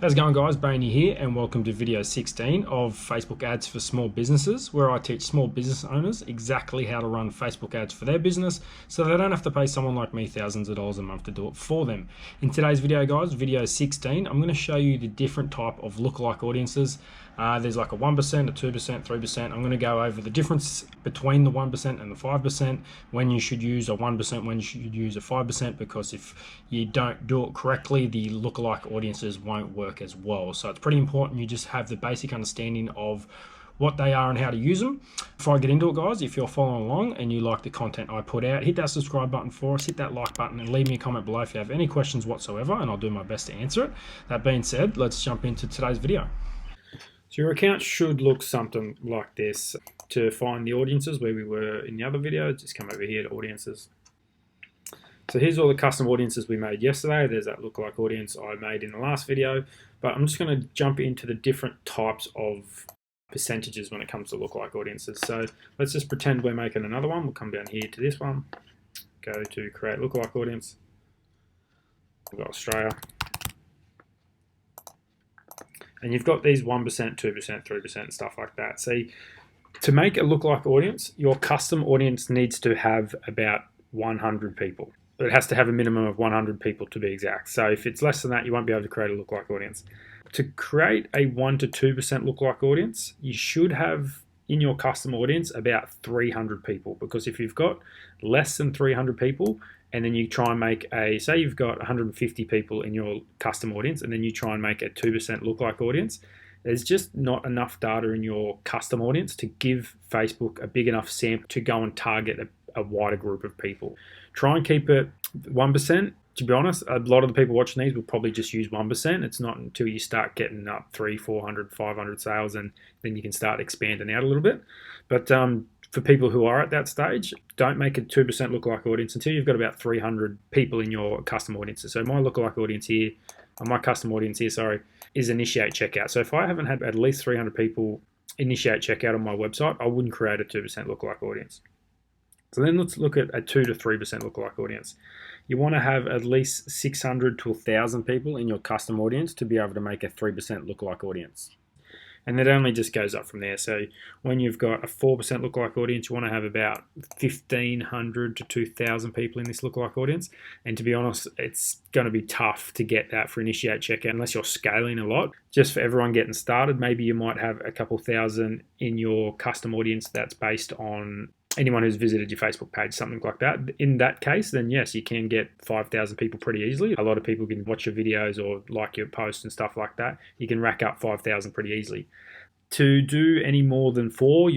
How's it going, guys? Bainey here, and welcome to video 16 of Facebook ads for small businesses, where I teach small business owners exactly how to run Facebook ads for their business so they don't have to pay someone like me thousands of dollars a month to do it for them. In today's video, guys, video 16, I'm going to show you the different type of lookalike audiences. There's like a 1%, a 2%, 3%. I'm going to go over the difference between the 1% and the 5%, when you should use a 1%, when you should use a 5%, because if you don't do it correctly, the lookalike audiences won't work as well. So it's pretty important you just have the basic understanding of what they are and how to use them. Before I get into it, guys, if you're following along and you like the content I put out, hit that subscribe button for us, hit that like button, and leave me a comment below if you have any questions whatsoever, and I'll do my best to answer it. That being said, let's jump into today's video. So your account should look something like this. To find the audiences where we were in the other video, just come over here to audiences. So here's all the custom audiences we made yesterday. There's that lookalike audience I made in the last video, but I'm just going to jump into the different types of percentages when it comes to lookalike audiences. So let's just pretend we're making another one. We'll come down here to this one, go to create lookalike audience. We've got Australia. And you've got these 1%, 2%, 3%, and stuff like that. So to make a lookalike audience, your custom audience needs to have about 100 people. It has to have a minimum of 100 people to be exact. So if it's less than that, you won't be able to create a lookalike audience. To create a 1 to 2% lookalike audience, you should have in your custom audience about 300 people. Because if you've got less than 300 people, and then you try and make say you've got 150 people in your custom audience, and then you try and make a 2% lookalike audience, there's just not enough data in your custom audience to give Facebook a big enough sample to go and target a wider group of people. Try and keep it 1%. To be honest, a lot of the people watching these will probably just use 1%. It's not until you start getting up 300, 400, 500 sales, and then you can start expanding out a little bit. But for people who are at that stage, don't make a 2% lookalike audience until you've got about 300 people in your custom audiences. So my lookalike audience here, my custom audience here, sorry, is initiate checkout. So if I haven't had at least 300 people initiate checkout on my website, I wouldn't create a 2% lookalike audience. So then let's look at a 2 to 3% lookalike audience. You want to have at least 600 to 1,000 people in your custom audience to be able to make a 3% lookalike audience. And it only just goes up from there. So when you've got a 4% lookalike audience, you want to have about 1,500 to 2,000 people in this lookalike audience. And to be honest, it's going to be tough to get that for initiate checkout unless you're scaling a lot. Just for everyone getting started, maybe you might have a couple thousand in your custom audience that's based on anyone who's visited your Facebook page, something like that. In that case, then yes, you can get 5,000 people pretty easily. A lot of people can watch your videos or like your posts and stuff like that. You can rack up 5,000 pretty easily. To do any more than 4,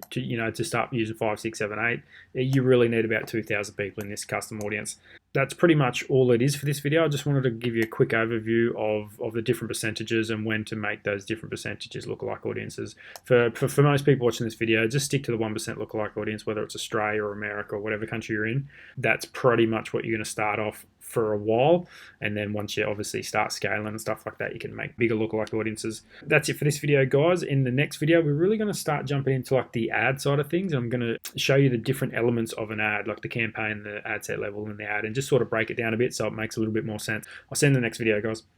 to start using 5, 6, 7, 8, you really need about 2,000 people in this custom audience. That's pretty much all it is for this video. I just wanted to give you a quick overview of the different percentages and when to make those different percentages lookalike audiences. For most people watching this video, just stick to the 1% lookalike audience, whether it's Australia or America or whatever country you're in. That's pretty much what you're going to start off for a while, and then once you obviously start scaling and stuff like that, you can make bigger lookalike audiences. That's it for this video, guys. In the next video, we're really going to start jumping into like the ad side of things. I'm going to show you the different elements of an ad, like the campaign, the ad set level, and the ad, and just sort of break it down a bit so it makes a little bit more sense. I'll see you in the next video, guys.